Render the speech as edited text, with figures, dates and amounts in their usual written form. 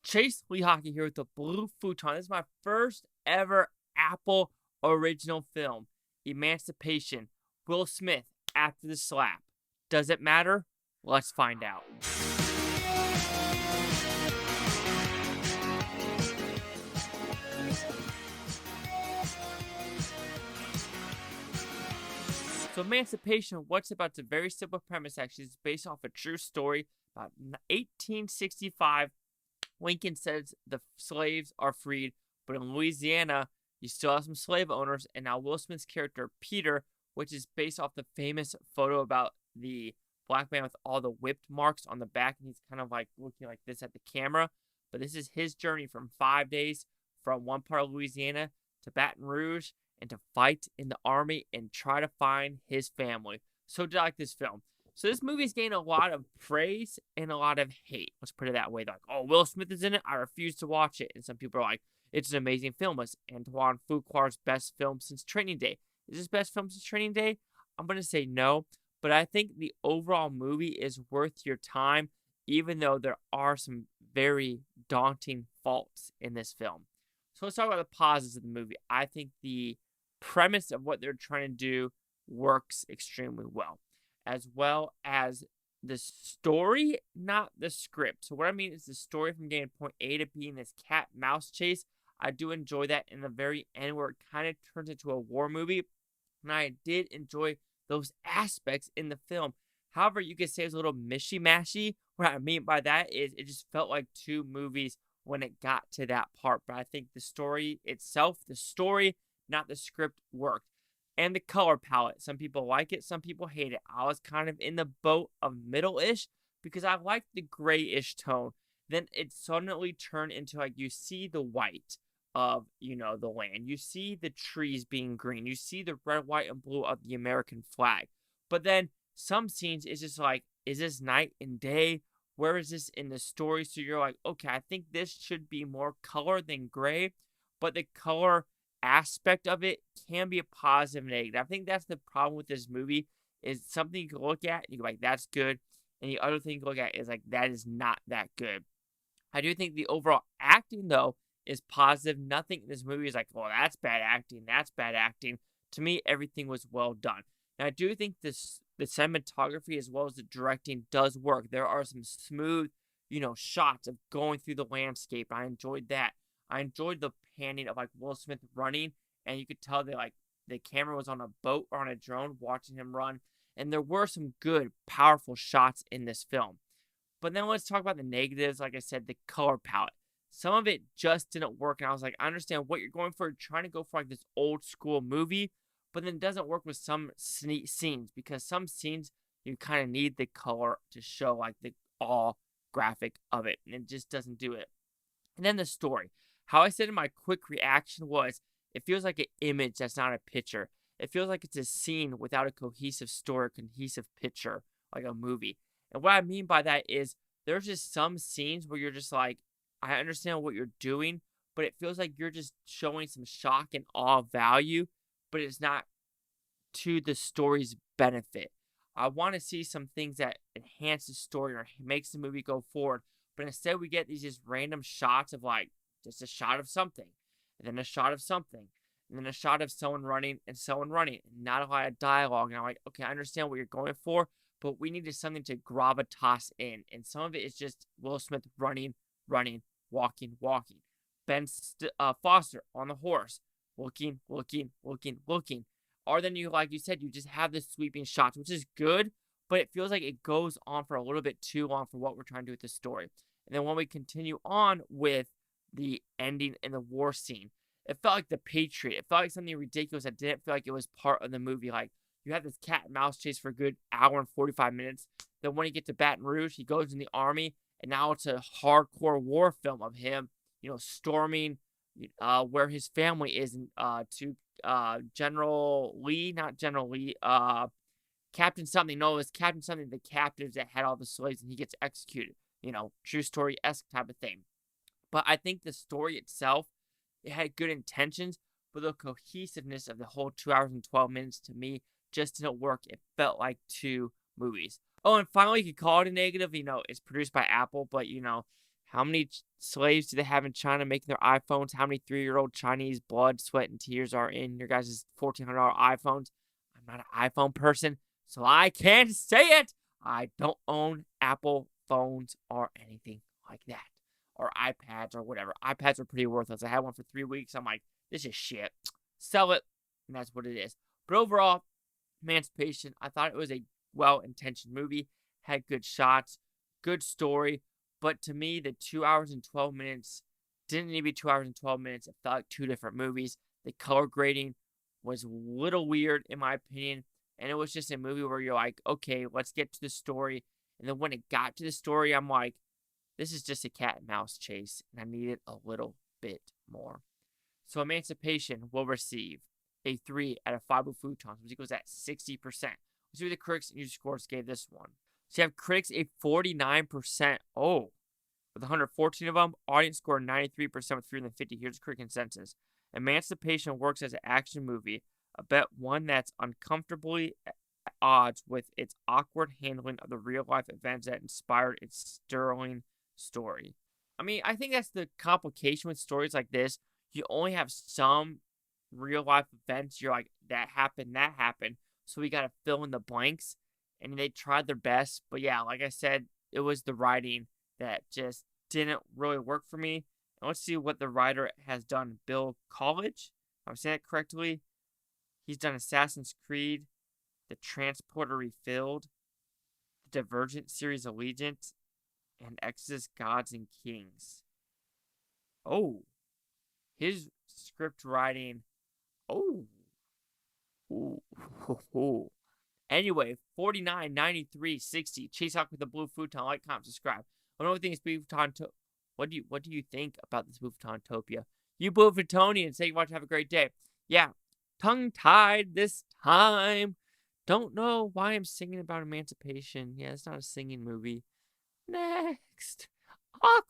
Chase Lee Hockey here with the Blue Futon. This is my first ever Apple original film, Emancipation. Will Smith after the slap. Does it matter? Let's find out. So Emancipation, what's about? It's a very simple premise actually. It's based off a true story about 1865. Lincoln says the slaves are freed, but in Louisiana, you still have some slave owners. And now Will Smith's character, Peter, which is based off the famous photo about the black man with all the whipped marks on the back, and he's kind of like looking like this at the camera. But this is his journey from 5 days from one part of Louisiana to Baton Rouge and to fight in the army and try to find his family. So did I like this film? So this movie's gained a lot of praise and a lot of hate. Let's put it that way. They're like, oh, Will Smith is in it. I refuse to watch it. And some people are like, it's an amazing film. It's Antoine Fuqua's best film since Training Day. Is this best film since Training Day? I'm going to say no. But I think the overall movie is worth your time, even though there are some very daunting faults in this film. So let's talk about the positives of the movie. I think the premise of what they're trying to do works extremely well as the story, not the script. So what I mean is the story from getting point A to B in this cat-mouse chase. I do enjoy that in the very end where it kind of turns into a war movie. And I did enjoy those aspects in the film. However, you could say it was a little mishy-mashy. What I mean by that is it just felt like two movies when it got to that part. But I think the story itself, not the script, worked. And the color palette. Some people like it, some people hate it. I was kind of in the boat of middle-ish because I liked the grayish tone. Then it suddenly turned into like you see the white of, the land. You see the trees being green. You see the red, white, and blue of the American flag. But then some scenes is just like, is this night and day? Where is this in the story? So you're like, okay, I think this should be more color than gray. But the color aspect of it can be a positive and negative. I think that's the problem with this movie is something you can look at and you go like, that's good. And the other thing you can look at is like, that is not that good. I do think the overall acting, though, is positive. Nothing in this movie is like, well, that's bad acting. That's bad acting. To me, everything was well done. Now, I do think the cinematography as well as the directing does work. There are some smooth, shots of going through the landscape. I enjoyed that. I enjoyed the panning of like Will Smith running, and you could tell that like the camera was on a boat or on a drone watching him run. And there were some good, powerful shots in this film. But then let's talk about the negatives. Like I said, the color palette. Some of it just didn't work, and I was like, I understand what you're going for. You're trying to go for like this old school movie, but then it doesn't work with some scenes because some scenes you kind of need the color to show like the all graphic of it, and it just doesn't do it. And then the story. How I said in my quick reaction was, it feels like an image that's not a picture. It feels like it's a scene without a cohesive story, cohesive picture, like a movie. And what I mean by that is, there's just some scenes where you're just like, I understand what you're doing, but it feels like you're just showing some shock and awe value, but it's not to the story's benefit. I want to see some things that enhance the story or makes the movie go forward, but instead we get these just random shots of like, just a shot of something, and then a shot of something, and then a shot of someone running, and not a lot of dialogue. And I'm like, okay, I understand what you're going for, but we needed something to gravitas in, and some of it is just Will Smith running, walking. Ben Foster on the horse, looking. Or then you said, you just have this sweeping shots, which is good, but it feels like it goes on for a little bit too long for what we're trying to do with the story. And then when we continue on with the ending in the war scene, it felt like The Patriot. It felt like something ridiculous that didn't feel like it was part of the movie. Like, you have this cat and mouse chase for a good hour and 45 minutes. Then when you get to Baton Rouge, he goes in the army, and now it's a hardcore war film of him, storming where his family is to General Lee, not General Lee, Captain something. No, it was Captain something, the captives that had all the slaves, and he gets executed. True story-esque type of thing. But I think the story itself, it had good intentions, but the cohesiveness of the whole 2 hours and 12 minutes to me just didn't work. It felt like two movies. Oh, and finally, you could call it a negative. It's produced by Apple, but, How many slaves do they have in China making their iPhones? How many 3-year-old Chinese blood, sweat, and tears are in your guys' $1,400 iPhones? I'm not an iPhone person, so I can't say it. I don't own Apple phones or anything like that. Or iPads or whatever. iPads are pretty worthless. I had one for 3 weeks. I'm like, this is shit. Sell it, and that's what it is. But overall, Emancipation, I thought it was a well-intentioned movie. Had good shots, good story. But to me, the 2 hours and 12 minutes didn't need to be 2 hours and 12 minutes. It felt like two different movies. The color grading was a little weird, in my opinion. And it was just a movie where you're like, okay, let's get to the story. And then when it got to the story, I'm like, this is just a cat and mouse chase. And I needed a little bit more. So Emancipation will receive a 3 out of 5 with Futons, which equals at 60%. Let's see what the critics and user scores gave this one. So you have critics a 49%. Oh, with 114 of them. Audience score 93% with 350. Here's the critic consensus. Emancipation works as an action movie, a bet one that's uncomfortably at odds with its awkward handling of the real-life events that inspired its sterling story. I mean, I think that's the complication with stories like this. You only have some real-life events. You're like, that happened. So we got to fill in the blanks. And they tried their best. But yeah, like I said, it was the writing that just didn't really work for me. And let's see what the writer has done. Bill College, if I'm saying it correctly. He's done Assassin's Creed, The Transporter Refilled, the Divergent series Allegiance, and Exodus Gods and Kings. Oh, his script writing. Oh. Ooh. Anyway, 49, 93, 60. Chase Hawk with the blue futon. Like, comment, subscribe. One other thing is Futon. What do you think about this Futopia? You blue Futonians, thank you much. Have a great day. Yeah, tongue-tied this time. Don't know why I'm singing about Emancipation. Yeah, it's not a singing movie. Next. Awkward.